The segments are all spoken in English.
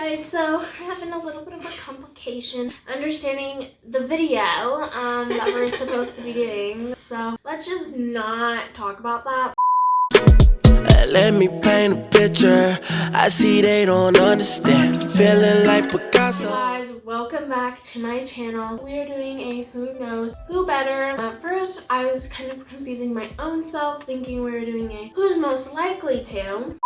Guys, so we're having a little bit of a complication understanding the video that we're supposed to be doing. So let's just not talk about that. Let me paint a picture. I see they don't understand. Feeling like Picasso. Guys, welcome back to my channel. We are doing a who knows who better. At first, I was kind of confusing my own self, thinking we were doing a who's most likely to.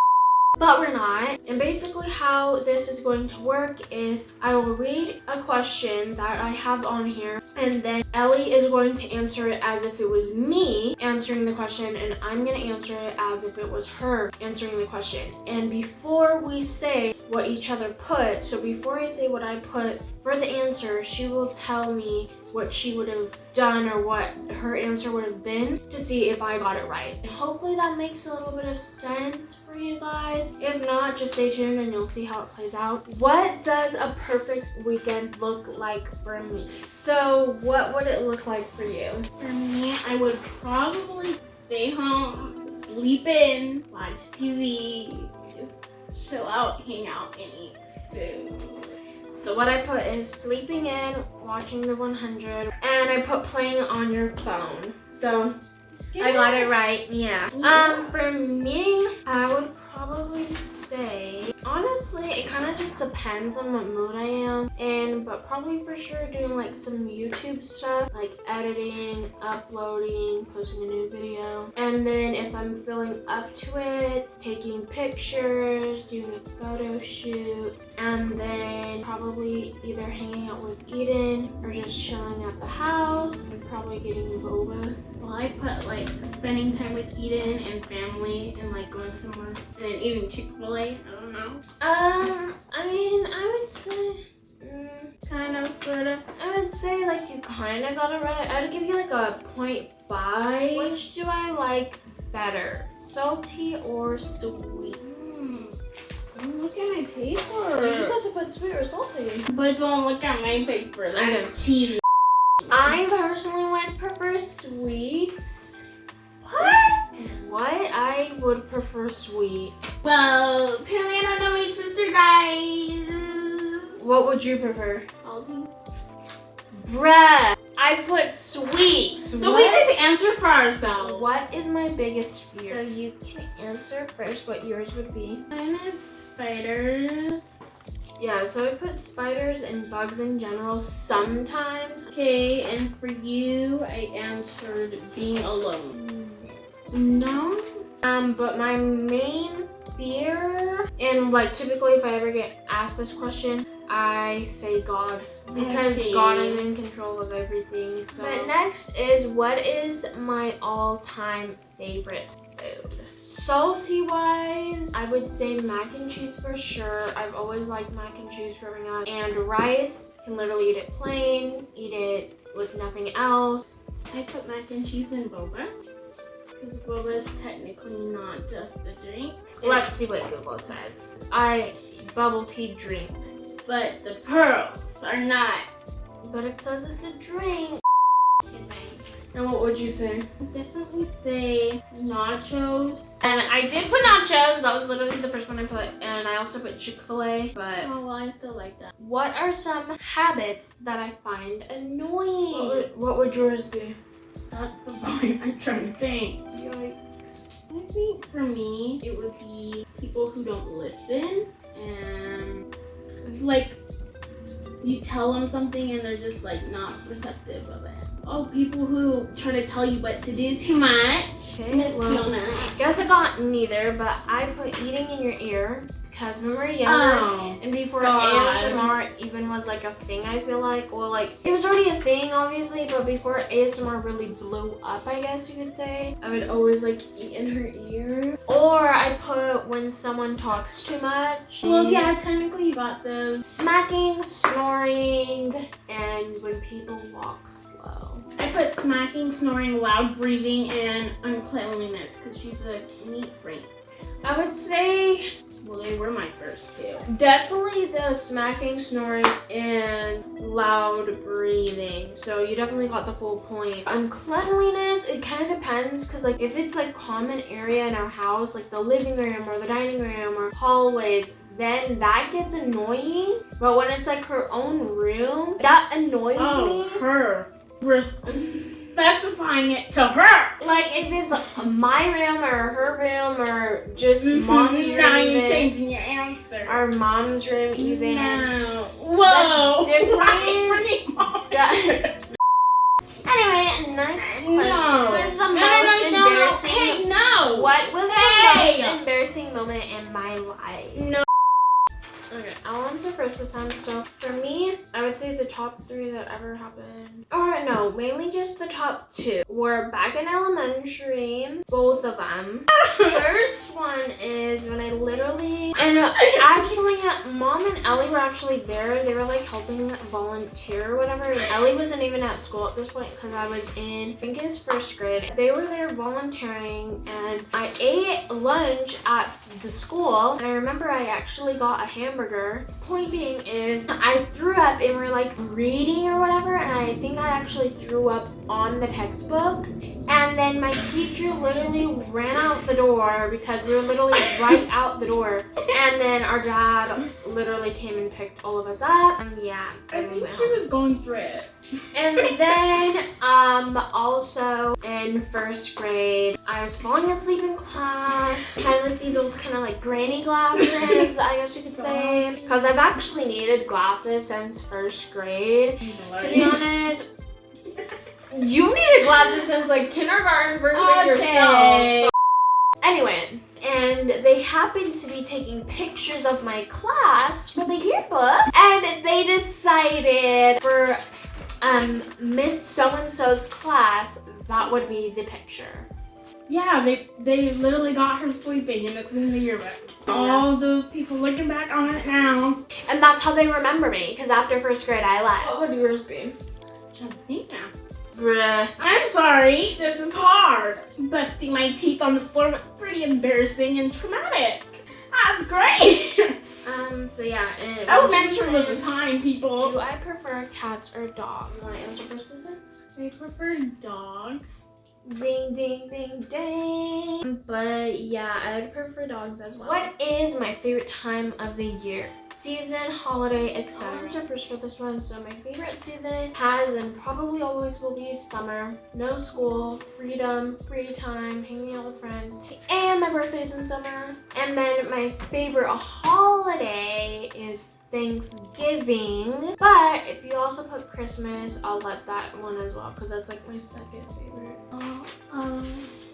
But we're not. And basically how this is going to work is I will read a question that I have on here, and then Ellie is going to answer it as if it was me answering the question, and I'm going to answer it as if it was her answering the question. And before we say what each other put, so before I say what I put for the answer, she will tell me what she would have done or what her answer would have been to see if I got it right. And hopefully that makes a little bit of sense for you guys. If not, just stay tuned and you'll see how it plays out. What does a perfect weekend look like for me? So what would it look like for you? For me, I would probably stay home, sleep in, watch TV, just chill out, hang out, and eat food. So what I put is sleeping in, watching the 100, and I put playing on your phone. So yeah. I got it right, yeah. For me, I would probably say, honestly, it kind of just depends on what mood I am in, but probably for sure doing like some YouTube stuff, like editing, uploading, posting a new video. And then if I'm feeling up to it, taking pictures, doing a photo shoot, and then probably either hanging out with Eden or just chilling at the house and probably getting boba. Well, I put like spending time with Eden and family and like going somewhere and then eating Chick-fil-A. I don't know. I mean, I would say, kind of, sort of. I would say like you kind of got it right. I'd give you like a 0.5. Which do I like better, salty or sweet? Look at my paper. You just have to put sweet or salty. But don't look at my paper. That's cheating. I personally would prefer sweet. What? I would prefer sweet. Well, apparently I don't know my sister, guys. What would you prefer? Salty. Bruh, I put sweet. So we just answer for ourselves. What is my biggest fear? So you can answer first what yours would be. Mine is spiders. Yeah, so I put spiders and bugs in general sometimes. Okay, and for you, I answered being alone. No? But my main fear, and like typically if I ever get asked this question, I say God, because God is in control of everything. So but next is, what is my all-time favorite food? Salty wise, I would say mac and cheese for sure. I've always liked mac and cheese growing up. And rice, can literally eat it plain, eat it with nothing else. I put mac and cheese in boba, because boba is technically not just a drink. Let's see what Google says. Bubble tea drink. But the pearls are not. But it says it's a drink. Okay. And what would you say? I'd definitely say nachos. And I did put nachos. That was literally the first one I put. And I also put Chick-fil-A. But oh, well, I still like that. What are some habits that I find annoying? What would yours be? That's the point I'm trying to think. Yikes. I think for me, it would be people who don't listen, and like you tell them something and they're just like not receptive of it. Oh, people who try to tell you what to do too much. Okay, Miss well, Fiona. Guess I got neither, but I put eating in your ear. Because when we were younger, and before ASMR even was like a thing, I feel like, well, like, it was already a thing, obviously, but before ASMR really blew up, I guess you could say, I would always, like, eat in her ear. Or I put when someone talks too much. Well, yeah, technically you got those. Smacking, snoring, and when people walk slow. I put smacking, snoring, loud breathing, and uncleanliness, because she's a neat freak. I would say, well, they were my first two. Definitely the smacking, snoring, and loud breathing. So you definitely got the full point. Uncleanliness, it kind of depends, because like if it's like common area in our house, like the living room or the dining room or hallways, then that gets annoying. But when it's like her own room, that annoys me. Her. We're specifying it to her. Like if it's my room or her room or just mom's room. Now you're changing your answer. Or mom's room even. No. Whoa. That's different. Anyway, next question. No. What was the most embarrassing? Hey, no. What was the most embarrassing moment in my life? No. Okay, I'll answer first this time. So for me, I would say the top 3 that ever happened, or no, mainly just the top 2 were back in elementary, both of them. First one is when I literally, and actually Mom and Ellie were actually there. They were like helping volunteer or whatever. And Ellie wasn't even at school at this point because I was in, I think it was 1st grade. They were there volunteering and I ate lunch at the school. And I remember I actually got a hamburger. Point being is I threw up and we're like reading or whatever, and I think I actually threw up on the textbook, and then my teacher literally ran out the door because they were literally right out the door, and then our dad literally came and picked all of us up, and yeah, I think she was going through it. And then also in 1st grade, I was falling asleep in class. I had like these old kind of like granny glasses, I guess you could say, because I've actually needed glasses since 1st grade. To be honest, you needed glasses since like kindergarten, 1st grade yourself. Anyway, and they happened to be taking pictures of my class for the yearbook, and they decided for Miss So-and-so's class, that would be the picture. Yeah, they literally got her sleeping and it's in the yearbook. Yeah. All the people looking back on it now. And that's how they remember me, because after 1st grade I left. What would yours be? Trying to think now. Bruh. I'm sorry, this is hard. Busting my teeth on the floor was pretty embarrassing and traumatic. That's great. So yeah. Elementary was the time, people. Do I prefer cats or dogs? You want to answer first, Lisa? I prefer dogs. Ding, ding, ding, ding. But yeah, I would prefer dogs as well. What is my favorite time of the year? Season, holiday, etc. I'll answer first for this one. So my favorite season has and probably always will be summer. No school, freedom, free time, hanging out with friends, and my birthday's in summer. And then my favorite holiday is Thanksgiving. But if you also put Christmas, I'll let that one as well because that's like my 2nd favorite.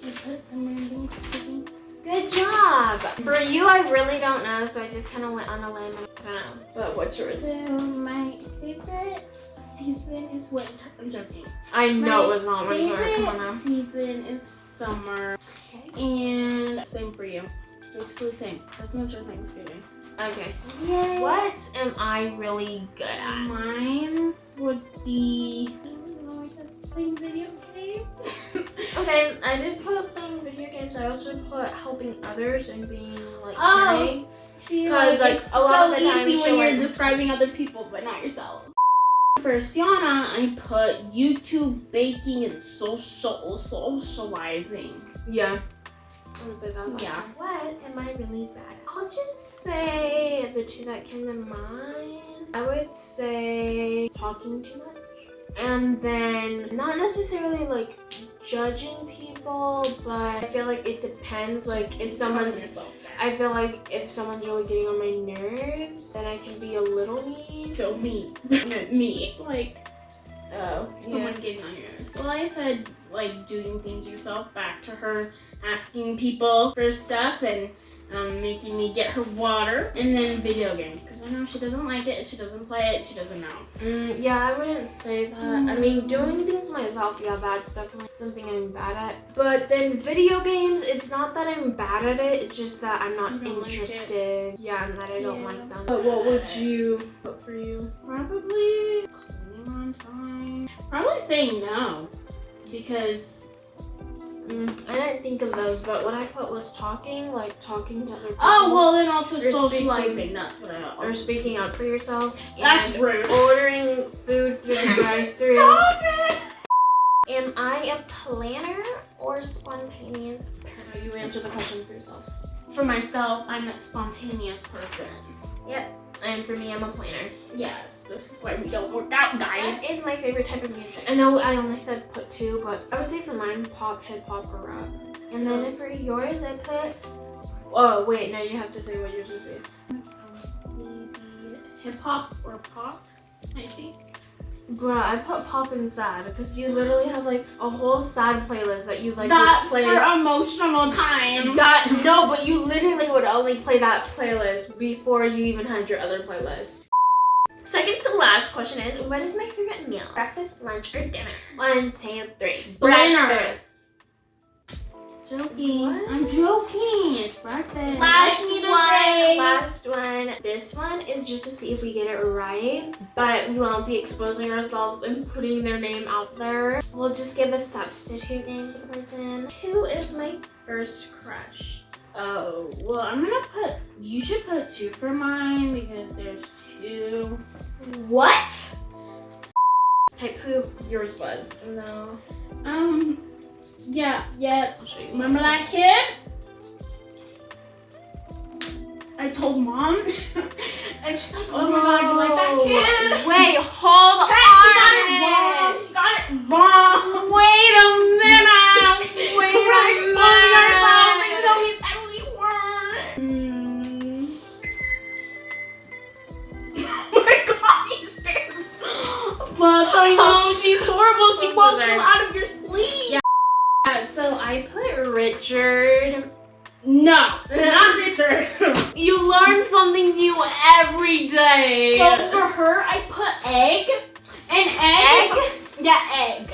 You put summer and Thanksgiving. Good job! For you, I really don't know, so I just kind of went on a limb. I don't know. But what's yours? So my favorite season is winter. I'm joking. I know it was not winter. Come on now. My favorite season is summer. Okay. And same for you. Basically same. Christmas or Thanksgiving. Okay. Yay. What am I really good at? Mine would be, I don't know, I guess playing video games. Okay, I did put playing video games. I also put helping others and being like funny. Because like a lot of the time when you're describing other people but not yourself. For Sienna, I put YouTube, baking, and socializing. Yeah. I would say that. Yeah. What am I really bad at? I'll just say the 2 that came to mind. I would say talking too much. And then not necessarily like judging people, but I feel like it depends. Like if someone's, I feel like if someone's really getting on my nerves, then I can be a little mean. So mean. Me. Like, someone getting on your nerves. Well, I said like doing things yourself, back to her asking people for stuff and making me get her water, and then video games because I know she doesn't like it, she doesn't play it, she doesn't know. Yeah, I wouldn't say that. I mean, doing things myself, yeah, that's definitely something I'm bad at. But then video games, it's not that I'm bad at it, it's just that I'm not interested. Like yeah, and that I don't like them. But what would you put for you? Probably cleaning on time. Probably saying no because I didn't think of those, but what I put was talking, like talking to other people. Oh, well, then also or socializing. That's what I also or speaking up for yourself. That's rude. Ordering food through the drive-thru. Stop it! Am I a planner or spontaneous? You answer the question for yourself. For myself, I'm a spontaneous person. Yep. And for me, I'm a planner. Yes, this is why we don't work out, guys. That is my favorite type of music. I know I only said put 2, but I would say for mine, pop, hip hop, or rap. And then for yours, I put. Oh wait, no, you have to say what yours would be. Maybe hip hop or pop, I think. Bruh, I put pop and sad because you literally have like a whole sad playlist that you like That's would play. for emotional times. No, but you literally would only play that playlist before you even had your other playlist. Second to last question is, what is my favorite meal? Breakfast, lunch, or dinner? 1, 2, 3. Breakfast. Joking. What? I'm joking. It's breakfast. Last one. This one is just to see if we get it right, but we won't be exposing ourselves and putting their name out there. We'll just give a substitute name for the person. Who is my first crush? Oh, well, I'm gonna put, you should put 2 for mine because there's 2. What? Type who yours was. No. Yeah. I'll show you. Remember that kid? I told mom, and she's like, "Oh my god, you like that kid?" Wait, hold on. She got it wrong. She got it wrong. Wait a minute. Wait a minute. Even though he said we weren't. Oh my god, you scared. But I know she's horrible. She woke you out of your sleep. Yeah. So I put Richard. No, not Richard. You learn something new every day. So for her, I put egg. And egg? Egg.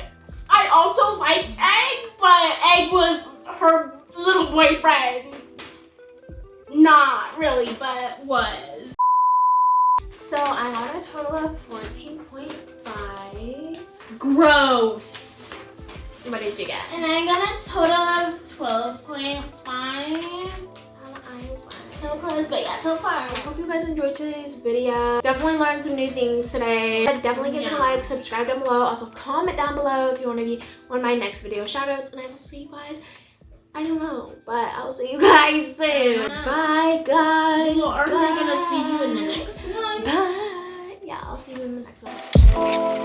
I also liked egg, but egg was her little boyfriend. Not really, but was. So I got a total of 14.5. Gross. What did you get? And I got a total of 12.5. So close, but yeah, so far. I hope you guys enjoyed today's video. Definitely learned some new things today. Definitely give it a like, subscribe down below. Also comment down below if you want to be one of my next video shoutouts. And I will see you guys, I don't know, but I'll see you guys soon. Bye guys. Well, are we gonna see you in the next one? Bye. Yeah, I'll see you in the next one.